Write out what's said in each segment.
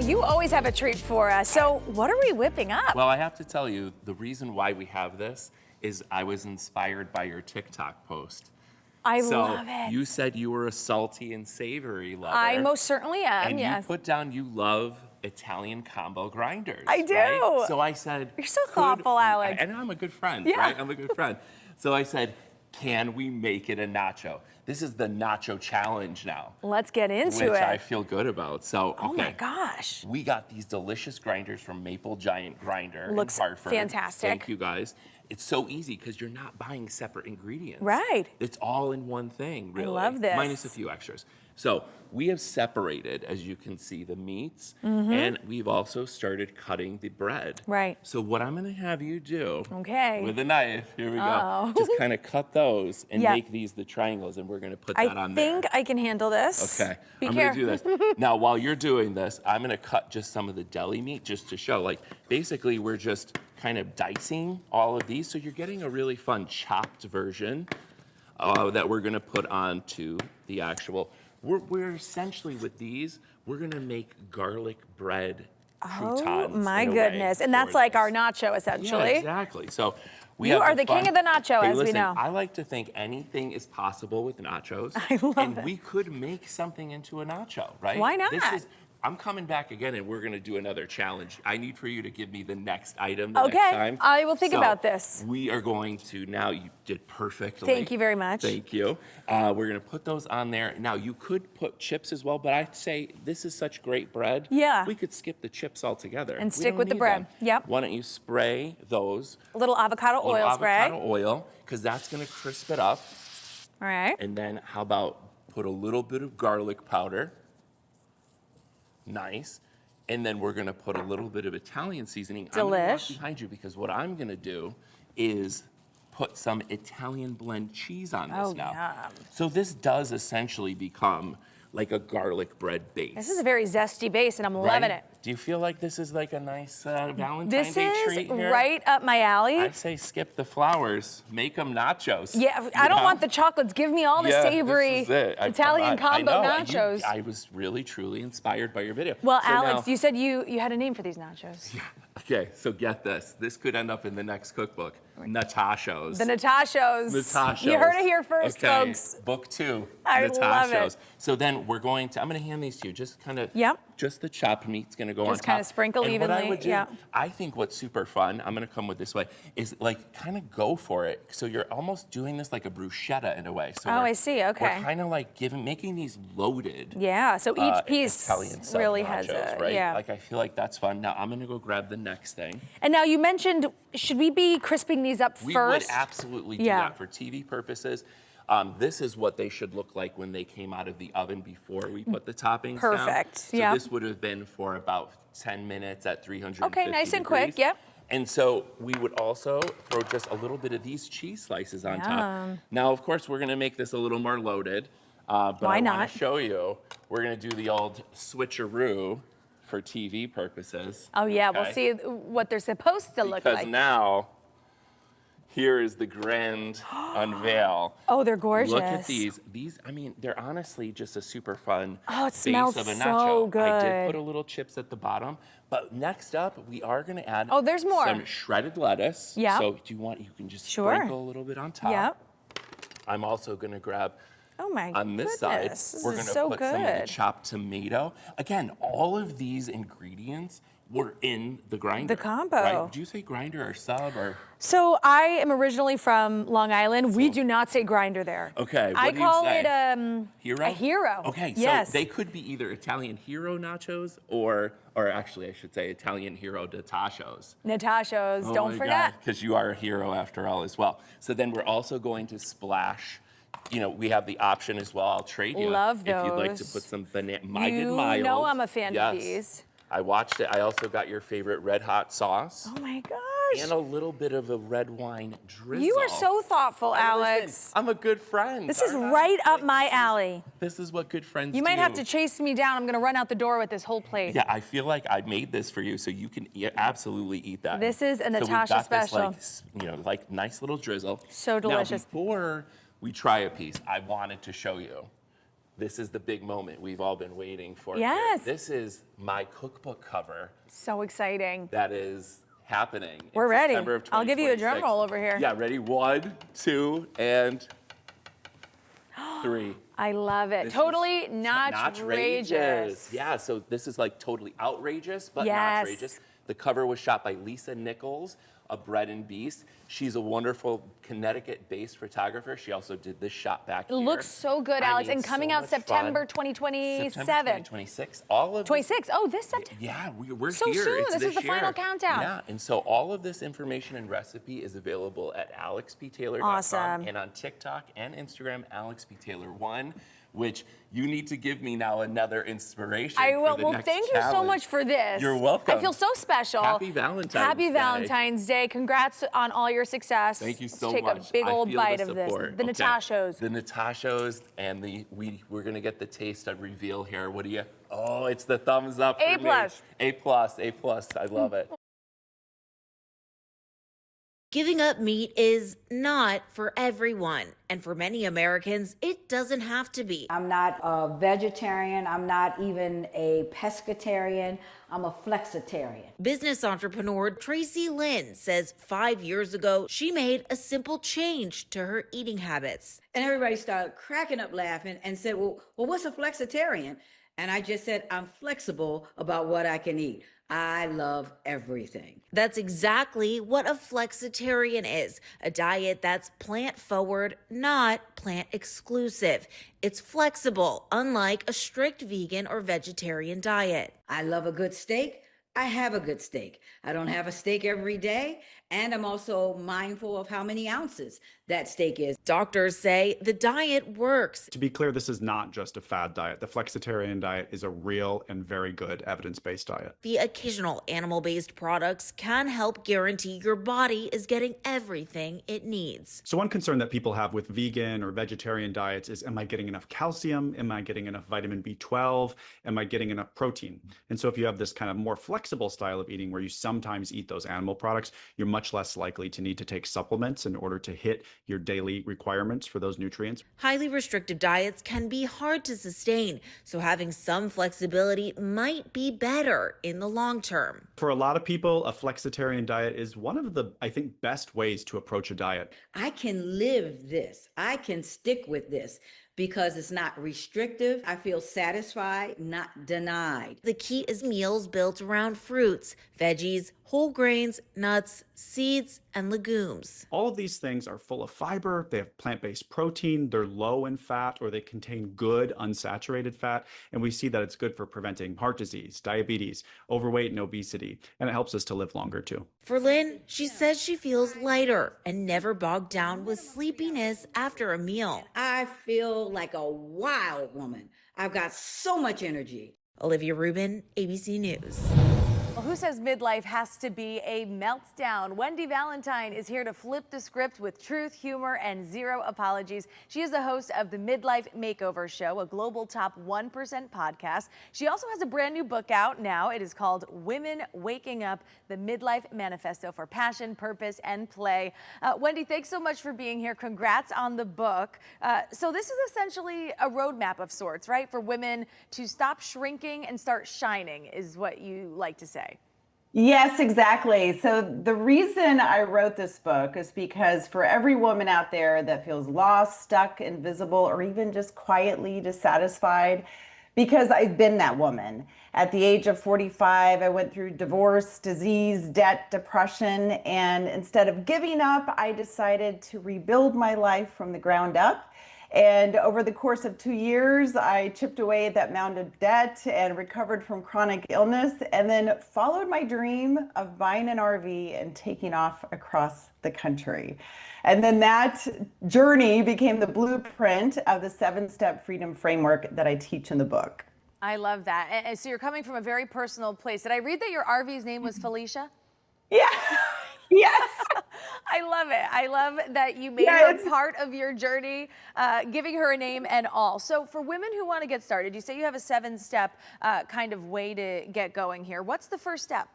you always have a treat for us. So what are we whipping up? Well, I have to tell you, the reason why we have this is I was inspired by your TikTok post. I love it. You said you were a salty and savory lover. I most certainly am, and yes. you put down you love Italian combo grinders. I do. Right? So I said, You're so thoughtful, Alex. And I'm a good friend, Yeah. right? I'm a good friend. So I said, can we make it a nacho? This is the nacho challenge now. Let's get into which it. I feel good about. So, okay. Oh my gosh. We got these delicious grinders from Maple Giant Grinder Looks in Hartford. fantastic. Thank you guys. It's so easy because you're not buying separate ingredients. Right. It's all in one thing, really. love this. Minus a few extras. So we have separated, as you can see, the meats, Mm-hmm. and we've also started cutting the bread. Right. So what I'm gonna have you do Okay. with a knife, here we Uh-oh. go, just kind of cut those and Yeah. make these the triangles, and we're gonna put that I on there. think I can handle this. Okay, Be I'm careful. gonna do this. Now, while you're doing this, I'm gonna cut just some of the deli meat just to show, like, basically we're just kind of dicing all of these, so you're getting a really fun chopped version that we're gonna put onto the actual, we're essentially with these, we're gonna make garlic bread croutons. Oh my in a way goodness. And that's for like this. our nacho, essentially. Yeah, exactly. So we You have are the king of the nacho, Hey, as we listen, know. I like to think anything is possible with nachos. I love and it. we could make something into a nacho, right? Why not? I'm coming back again, and we're going to do another challenge. I need for you to give me the next item the Okay, next time. I will think So, about this. We are going to, now you did perfectly. Thank you very much. Thank you. We're going to put those on there. Now, you could put chips as well, but I'd say this is such great bread. Yeah. We could skip the chips altogether. And We stick don't with the need bread. them. Yep. Why don't you spray those? A little avocado A little oil spray. avocado oil, because that's going to crisp it up. All right. And then how about put a little bit of garlic powder. Nice. And then we're gonna put a little bit of Italian seasoning. I'm gonna walk Delish. behind you because what I'm gonna do is put some Italian blend cheese on this Oh, now. yum. So this does essentially become like a garlic bread base. This is a very zesty base, and I'm right? loving it. Do you feel like this is like a nice Valentine's This Day is treat here? right up my alley. I say skip the flowers, make them nachos. Yeah, you I don't know? want the chocolates. Give me all the Yeah, savory this is it. Italian combo know. nachos. I was really, truly inspired by your video. Well, So Alex, now- you said you had a name for these nachos. Okay, so get this. This could end up in the next cookbook. Natashos. The Natashos. Natashos. You heard it here first, okay. folks. Book 2. I Natashos. love it. So then we're going to, I'm going to hand these to you. Just kind of, Yep. just the chopped meat's going to go on top. Just kinda sprinkle and What I evenly, would do, yeah. I think what's super fun, I'm going to come with this way, is like kind of go for it. So you're almost doing this like a bruschetta in a way. So Oh, we're- I see, okay. We're kind of like making these loaded. Yeah, so each piece Italian sub really nachos, has a, right? yeah. Like I feel like that's fun. Now I'm gonna go grab the next thing. And now you mentioned, should we be crisping these up We first? would absolutely do Yeah. that for TV purposes. This is what they should look like when they came out of the oven before we put the toppings down. Perfect, So yeah. this would have been for about 10 minutes at 350 Okay, nice and quick, degrees. yep. And so we would also throw just a little bit of these cheese slices on top. Yum. Now, of course, we're gonna make this a little more loaded, but Why I not? wanna show you, we're gonna do the old switcheroo for TV purposes. Oh yeah, we'll okay? see what they're supposed to look Because like. now, here is the grand unveil. Oh, they're gorgeous. Look at these. These, I mean, they're honestly just a super fun Oh, it base smells of a so nacho. I did good. put a little chips at the bottom, but next up we are gonna add Oh, there's more. some shredded lettuce. Yep. So do you want, you can just Sure. sprinkle a little bit on top. Yep. I'm also gonna grab Oh my on this goodness, side, this we're is gonna so put some of the good. chopped tomato. Again, all of these ingredients were in the grinder. combo. Right? Do you say grinder or sub or? So I am originally from Long Island. We do not say grinder there. Okay, I what do you call say? it Hero? a hero. Okay, Yes. so they could be either Italian hero nachos or actually I should say Italian hero natachos. Natashos, Oh don't forget. Because you are a hero after all as well. So then we're also going to splash, you know, we have the option as well, I'll trade you. Love If you'd like to those. put some banana, You know I'm a fan of these. I watched it. I also got your favorite red hot sauce Oh my gosh. and a little bit of a red wine drizzle. You are so thoughtful, Hey, Alex. listen, I'm a good friend. This is aren't I? right up Like, my alley. This is what good friends You do. might have to chase me down. I'm gonna run out the door with this whole plate. Yeah, I feel like I made this for you, so you can absolutely eat that. This is a So we've Natasha got this, special. like, you know, like nice little drizzle. So delicious. Now, before we try a piece, I wanted to show you this is the big moment we've all been waiting for. Yes. Here. This is my cookbook cover So exciting. that is happening. in We're ready. September of I'll give you a drum 2026. roll over here. Yeah, ready? 1, 2, and 3. I love it. This Totally is not outrageous. Yeah, so this is like totally outrageous, but Yes. not outrageous. The cover was shot by Lisa Nichols of Bread and Beast. She's a wonderful Connecticut-based photographer. She also did this shot back It here. looks so good, I Alex. mean, And coming so out much September fun. 2027. September 2026. All of 26. Oh, this September. yeah, we're So here. soon. It's This is the final year. countdown. Yeah, and so all of this information and recipe is available at alexptaylor.com Awesome. and on TikTok and Instagram, alexptaylor1, which you need to give me now another inspiration. I will. For the Well, next thank you so challenge. much for this. You're welcome. I feel so special. Happy Valentine's Happy Day. Valentine's Day. Congrats on all your success. Thank you so Take much. Take a big I old feel bite the of this. support. The Okay. Natashos. The Natashos and we're gonna get the taste of reveal here. What do you? Oh, it's the thumbs up. A+. For me. A+. I love it. Giving up meat is not for everyone, and for many Americans, it doesn't have to be. I'm not a vegetarian. I'm not even a pescatarian. I'm a flexitarian. Business entrepreneur Tracy Lynn says 5 years ago, she made a simple change to her eating habits. And everybody started cracking up laughing and said, well, what's a flexitarian? And I just said, I'm flexible about what I can eat. I love everything. That's exactly what a flexitarian is, a diet that's plant forward, not plant exclusive. It's flexible, unlike a strict vegan or vegetarian diet. I love a good steak. I have a good steak. I don't have a steak every day. And I'm also mindful of how many ounces that steak is. Doctors say the diet works. To be clear, this is not just a fad diet. The flexitarian diet is a real and very good evidence-based diet. The occasional animal-based products can help guarantee your body is getting everything it needs. So one concern that people have with vegan or vegetarian diets is, am I getting enough calcium? Am I getting enough vitamin B12? Am I getting enough protein? And so if you have this kind of more flexible style of eating where you sometimes eat those animal products, you're much less likely to need to take supplements in order to hit your daily requirements for those nutrients. Highly restrictive diets can be hard to sustain, so having some flexibility might be better in the long term. For a lot of people, a flexitarian diet is one of the, I think, best ways to approach a diet. I can live this. I can stick with this because it's not restrictive. I feel satisfied, not denied. The key is meals built around fruits, veggies, whole grains, nuts, seeds, and legumes. All of these things are full of fiber, they have plant-based protein, they're low in fat, or they contain good unsaturated fat, and we see that it's good for preventing heart disease, diabetes, overweight, and obesity, and it helps us to live longer too. For Lynn, she says she feels lighter and never bogged down with sleepiness after a meal. I feel like a wild woman. I've got so much energy. Olivia Rubin, ABC News. Well, who says midlife has to be a meltdown? Wendy Valentine is here to flip the script with truth, humor, and zero apologies. She is the host of the Midlife Makeover Show, a global top 1% podcast. She also has a brand new book out now. It is called Women Waking Up, the Midlife Manifesto for Passion, Purpose, and Play. Wendy, thanks so much for being here. Congrats on the book. So this is essentially a roadmap of sorts, right? For women to stop shrinking and start shining is what you like to say. Yes, exactly. So the reason I wrote this book is because for every woman out there that feels lost, stuck, invisible, or even just quietly dissatisfied, because I've been that woman. At the age of 45, I went through divorce, disease, debt, depression, and instead of giving up, I decided to rebuild my life from the ground up. And over the course of 2 years, I chipped away at that mound of debt and recovered from chronic illness, and then followed my dream of buying an RV and taking off across the country. And then that journey became the blueprint of the 7-step freedom framework that I teach in the book. I love that. And so you're coming from a very personal place. Did I read that your RV's name was Felicia? Yeah. Yes. I love it. I love that you made Yeah, her part of your journey, giving her a name and all. So for women who want to get started, you say you have a 7-step kind of way to get going here. What's the first step?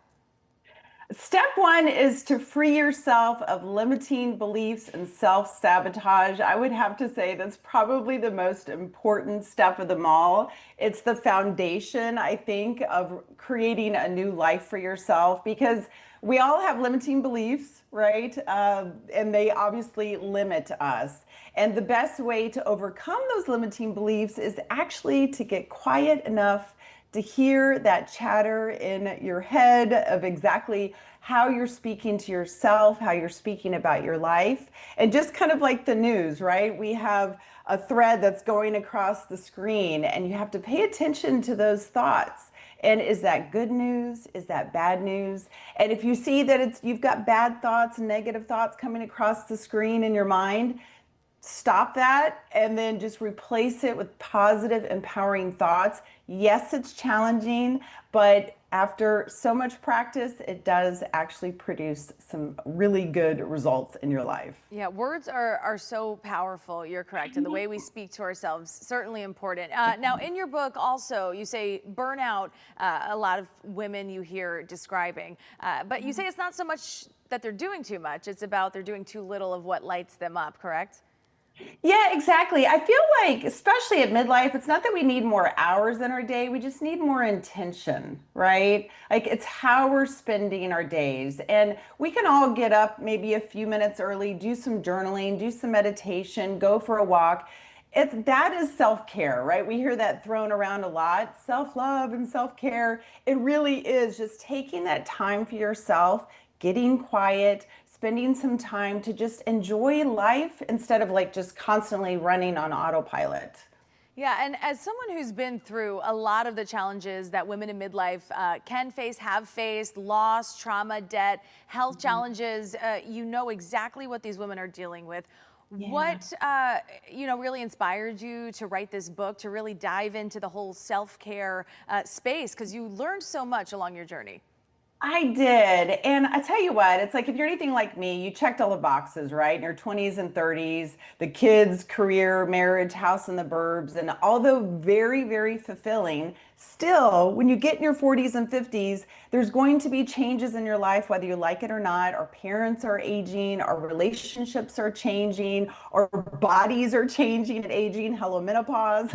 Step one is to free yourself of limiting beliefs and self-sabotage. I would have to say that's probably the most important step of them all. It's the foundation, I think, of creating a new life for yourself because we all have limiting beliefs, right? And they obviously limit us. And the best way to overcome those limiting beliefs is actually to get quiet enough to hear that chatter in your head of exactly how you're speaking to yourself, how you're speaking about your life. And just kind of like the news, right? We have a thread that's going across the screen, and you have to pay attention to those thoughts. And is that good news? Is that bad news? And if you see that you've got bad thoughts, negative thoughts coming across the screen in your mind, stop that and then just replace it with positive, empowering thoughts. Yes, it's challenging, but after so much practice, it does actually produce some really good results in your life. Yeah, words are so powerful. You're correct. And the way we speak to ourselves, certainly important. Now, in your book, also, you say burnout, a lot of women you hear describing. But you say it's not so much that they're doing too much, it's about they're doing too little of what lights them up, correct? Yeah, exactly. I feel like, especially at midlife, it's not that we need more hours in our day, we just need more intention, right? Like it's how we're spending our days. And we can all get up maybe a few minutes early, do some journaling, do some meditation, go for a walk. That is self-care, right? We hear that thrown around a lot, self-love and self-care. It really is just taking that time for yourself, getting quiet, spending some time to just enjoy life instead of like just constantly running on autopilot. Yeah, and as someone who's been through a lot of the challenges that women in midlife can face, have faced, loss, trauma, debt, health challenges, you know exactly what these women are dealing with. Yeah. What, really inspired you to write this book, to really dive into the whole self-care space? Because you learned so much along your journey. I did. And I tell you what, it's like if you're anything like me, you checked all the boxes, right? In your 20s and 30s, the kids, career, marriage, house in the burbs, and although very, very fulfilling, still, when you get in your 40s and 50s, there's going to be changes in your life, whether you like it or not. Our parents are aging, our relationships are changing, our bodies are changing and aging. Hello, menopause.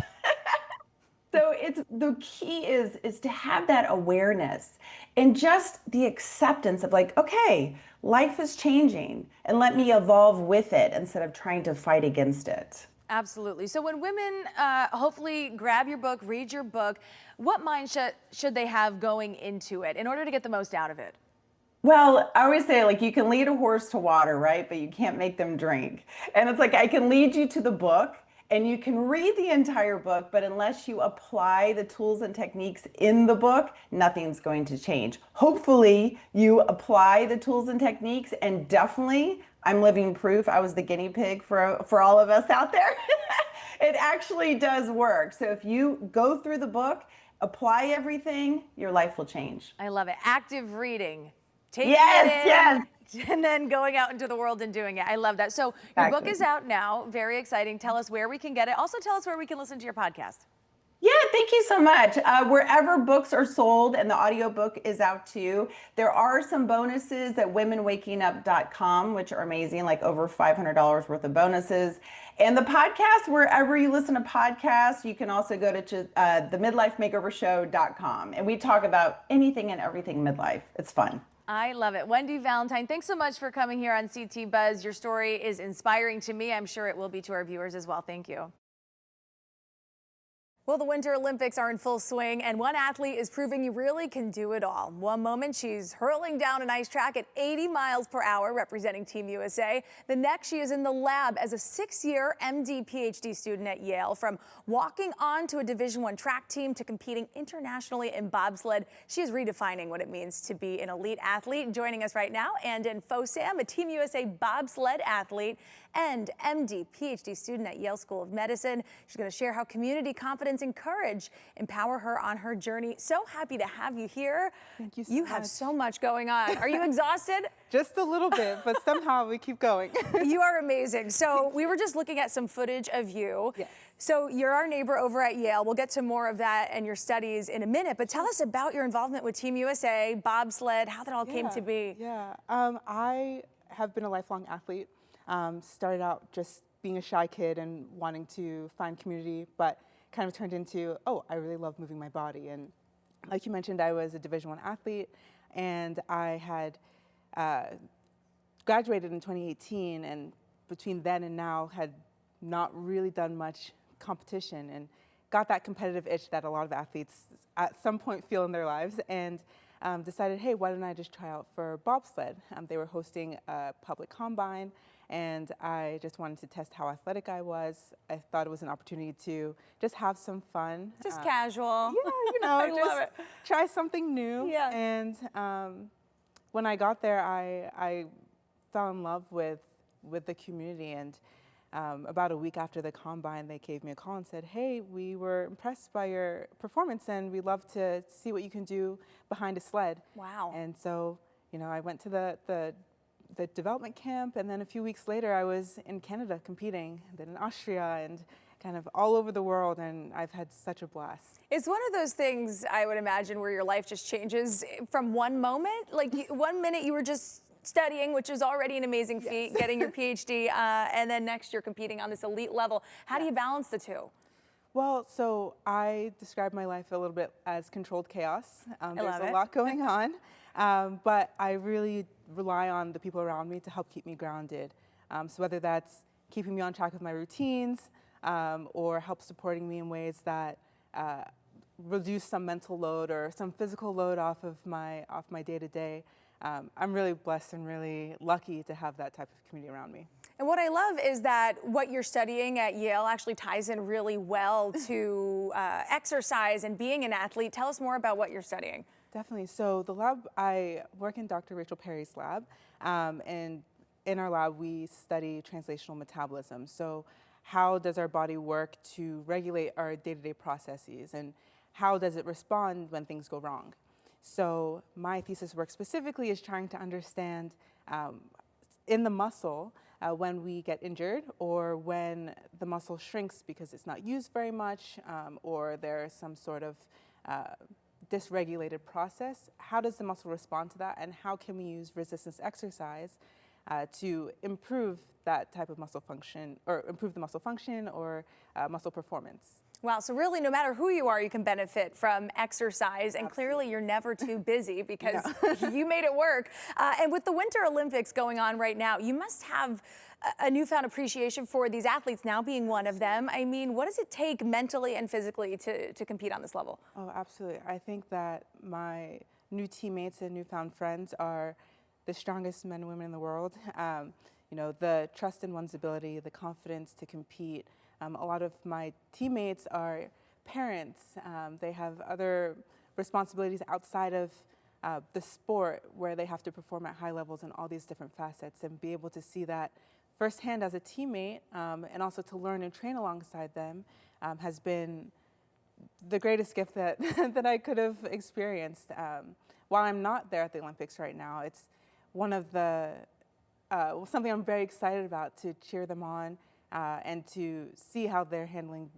So it's the key is to have that awareness and just the acceptance of like, okay, life is changing and let me evolve with it instead of trying to fight against it. Absolutely. So when women hopefully grab your book, read your book, what mindset should they have going into it in order to get the most out of it? Well, I always say like you can lead a horse to water, right? But you can't make them drink. And it's like I can lead you to the book and you can read the entire book, but unless you apply the tools and techniques in the book, nothing's going to change. Hopefully, you apply the tools and techniques, and definitely, I'm living proof. I was the guinea pig for all of us out there. It actually does work. So if you go through the book, apply everything, your life will change. I love it. Active reading. Taking Yes, it in, yes. and then going out into the world and doing it. I love that. So your book is out now. Very exciting. Tell us where we can get it. Also tell us where we can listen to your podcast. Yeah, thank you so much. Wherever books are sold, and the audiobook is out too. There are some bonuses at womenwakingup.com, which are amazing, like over $500 worth of bonuses. And the podcast, wherever you listen to podcasts, you can also go to themidlifemakeovershow.com. And we talk about anything and everything midlife. It's fun. I love it. Wendy Valentine, thanks so much for coming here on CT Buzz. Your story is inspiring to me. I'm sure it will be to our viewers as well. Thank you. Well, the Winter Olympics are in full swing, and one athlete is proving you really can do it all. One moment, she's hurling down an ice track at 80 miles per hour, representing Team USA. The next, she is in the lab as a 6-year MD PhD student at Yale. From walking on to a Division I track team to competing internationally in bobsled, she is redefining what it means to be an elite athlete. Joining us right now, Andon Fosam, a Team USA bobsled athlete, and MD, PhD student at Yale School of Medicine. She's going to share how community confidence and courage empower her on her journey. So happy to have you here. Thank you so You have much. so much going on. Are you exhausted? Just a little bit, but somehow we keep going. You are amazing. So we were just looking at some footage of you. Yes. So you're our neighbor over at Yale. We'll get to more of that and your studies in a minute, but tell us about your involvement with Team USA, bobsled, how that all came to be. Yeah, I have been a lifelong athlete. Started out just being a shy kid and wanting to find community, but kind of turned into, oh, I really love moving my body. And like you mentioned, I was a Division I athlete, and I had graduated in 2018, and between then and now had not really done much competition, and got that competitive itch that a lot of athletes at some point feel in their lives, and decided, hey, why don't I just try out for bobsled? They were hosting a public combine, and I just wanted to test how athletic I was. I thought it was an opportunity to just have some fun. Just casual. Yeah, you know, I just love it. try something new. Yeah. And when I got there, I fell in love with the community, and about a week after the combine, they gave me a call and said, hey, we were impressed by your performance, and we'd love to see what you can do behind a sled. Wow. And so, you know, I went to the development camp, and then a few weeks later, I was in Canada competing, and then in Austria, and kind of all over the world, and I've had such a blast. It's one of those things, I would imagine, where your life just changes from one moment. Like 1 minute you were just studying, which is already an amazing feat, getting your PhD, and then next you're competing on this elite level. How do you balance the two? Well, so I describe my life a little bit as controlled chaos. love There's a it. lot going on, but I really rely on the people around me to help keep me grounded. So whether that's keeping me on track with my routines, or help supporting me in ways that reduce some mental load or some physical load off my day-to-day. I'm really blessed and really lucky to have that type of community around me. And what I love is that what you're studying at Yale actually ties in really well to exercise and being an athlete. Tell us more about what you're studying. Definitely. So the lab, I work in Dr. Rachel Perry's lab, and in our lab we study translational metabolism. So how does our body work to regulate our day-to-day processes, and how does it respond when things go wrong? So my thesis work specifically is trying to understand in the muscle when we get injured, or when the muscle shrinks because it's not used very much, or there's some sort of dysregulated process. How does the muscle respond to that, and how can we use resistance exercise to improve that type of muscle function, or improve the muscle function or muscle performance? Wow, so really no matter who you are, you can benefit from exercise, and clearly you're never too busy because you made it work. And with the Winter Olympics going on right now, you must have a newfound appreciation for these athletes, now being one of them. I mean, what does it take mentally and physically to compete on this level? Oh, absolutely. I think that my new teammates and newfound friends are the strongest men and women in the world. You know, the trust in one's ability, the confidence to compete. A lot of my teammates are parents. They have other responsibilities outside of the sport, where they have to perform at high levels in all these different facets, and be able to see that firsthand as a teammate, and also to learn and train alongside them has been the greatest gift that, that I could have experienced. While I'm not there at the Olympics right now, it's one of the, something I'm very excited about, to cheer them on and to see how they're handling,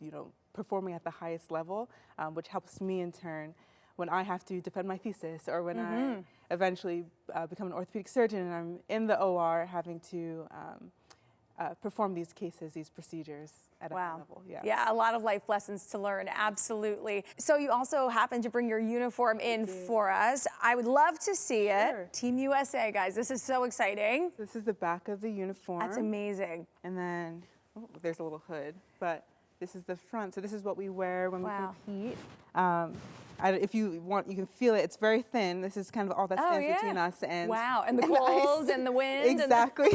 you know, performing at the highest level, which helps me in turn when I have to defend my thesis, or when I eventually become an orthopedic surgeon and I'm in the OR having to perform these cases, these procedures at a high level. Yeah, a lot of life lessons to learn, absolutely. So you also happen to bring your uniform in for us. I would love to see it. Sure. Team USA, guys, this is so exciting. This is the back of the uniform. That's amazing. And then there's a little hood, but this is the front. So this is what we wear when we compete. If you want, you can feel it. It's very thin. This is kind of all that stands between us and and the cold and the wind. Exactly.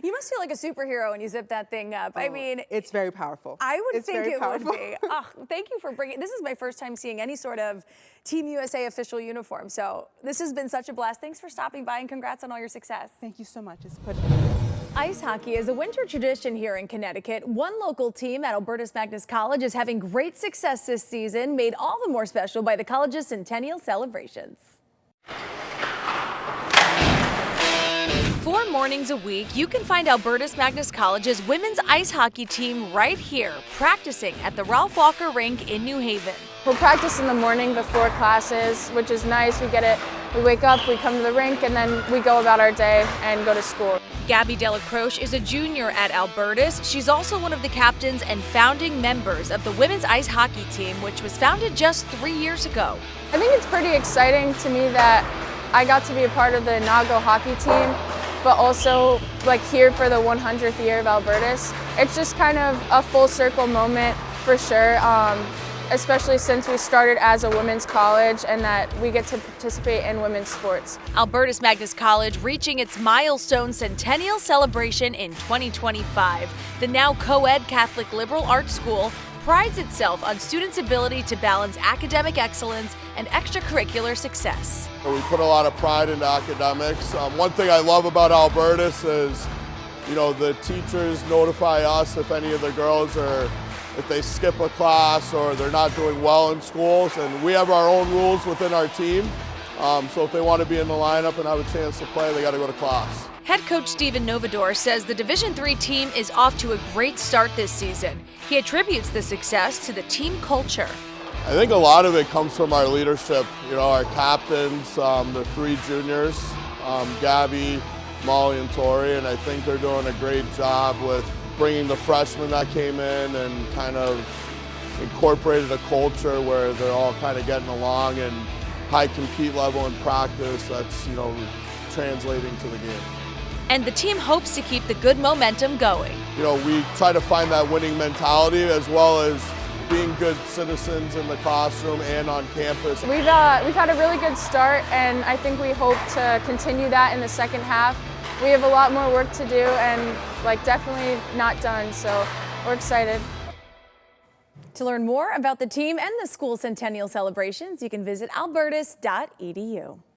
You must feel like a superhero when you zip that thing up. I mean, it's very powerful. I would It's think very it powerful. would be. Oh, thank you for bringing. This is my first time seeing any sort of Team USA official uniform. So this has been such a blast. Thanks for stopping by, and congrats on all your success. Thank you so much. It's a pleasure. Ice hockey is a winter tradition here in Connecticut. One local team at Albertus Magnus College is having great success this season, made all the more special by the college's centennial celebrations. 4 mornings a week, you can find Albertus Magnus College's women's ice hockey team right here, practicing at the Ralph Walker Rink in New Haven. We'll practice in the morning before classes, which is nice. We wake up, we come to the rink, and then we go about our day and go to school. Gabby Delacroche is a junior at Albertus. She's also one of the captains and founding members of the women's ice hockey team, which was founded just 3 years ago. I think it's pretty exciting to me that I got to be a part of the inaugural hockey team, but also here for the 100th year of Albertus. It's just kind of a full circle moment for sure. Especially since we started as a women's college and that we get to participate in women's sports. Albertus Magnus College reaching its milestone centennial celebration in 2025. The now co-ed Catholic liberal arts school prides itself on students' ability to balance academic excellence and extracurricular success. We put a lot of pride into academics. One thing I love about Albertus is, the teachers notify us if any of the girls if they skip a class or they're not doing well in schools, and we have our own rules within our team. So if they want to be in the lineup and have a chance to play, they got to go to class. Head coach Steven Novador says the Division III team is off to a great start this season. He attributes the success to the team culture. I think a lot of it comes from our leadership. Our captains, the 3 juniors, Gabby, Molly, and Tori, and I think they're doing a great job with bringing the freshmen that came in and kind of incorporated a culture where they're all kind of getting along and high compete level in practice that's, translating to the game. And the team hopes to keep the good momentum going. We try to find that winning mentality as well as being good citizens in the classroom and on campus. We've had a really good start, and I think we hope to continue that in the second half. We have a lot more work to do and definitely not done, so we're excited. To learn more about the team and the school centennial celebrations, you can visit albertus.edu.